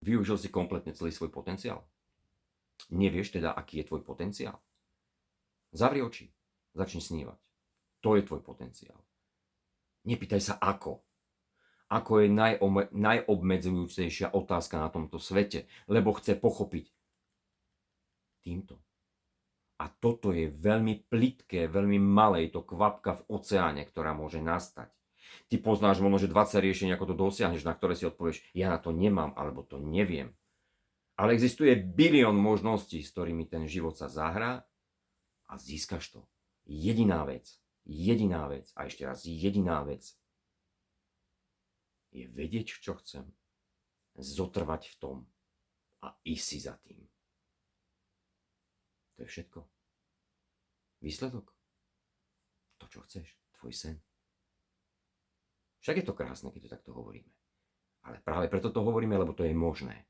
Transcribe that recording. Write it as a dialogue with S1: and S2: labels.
S1: Využil si kompletne celý svoj potenciál? Nevieš teda, aký je tvoj potenciál? Zavri oči, začni snívať. To je tvoj potenciál. Nepýtaj sa ako. Ako je najobmedzujúcejšia otázka na tomto svete, lebo chce pochopiť týmto. A toto je veľmi plitké, veľmi malé, je to kvapka v oceáne, ktorá môže nastať. Ty poznáš možno, že 20 riešení, ako to dosiahneš, na ktoré si odpovieš, ja na to nemám, alebo to neviem. Ale existuje bilión možností, s ktorými ten život sa zahrá a získaš to. Jediná vec, a ešte raz jediná vec, je vedieť, čo chcem, zotrvať v tom a ísť si za tým. To je všetko. Výsledok? To, čo chceš, tvoj sen. Však je to krásne, keď to takto hovoríme. Ale práve preto to hovoríme, lebo to je možné.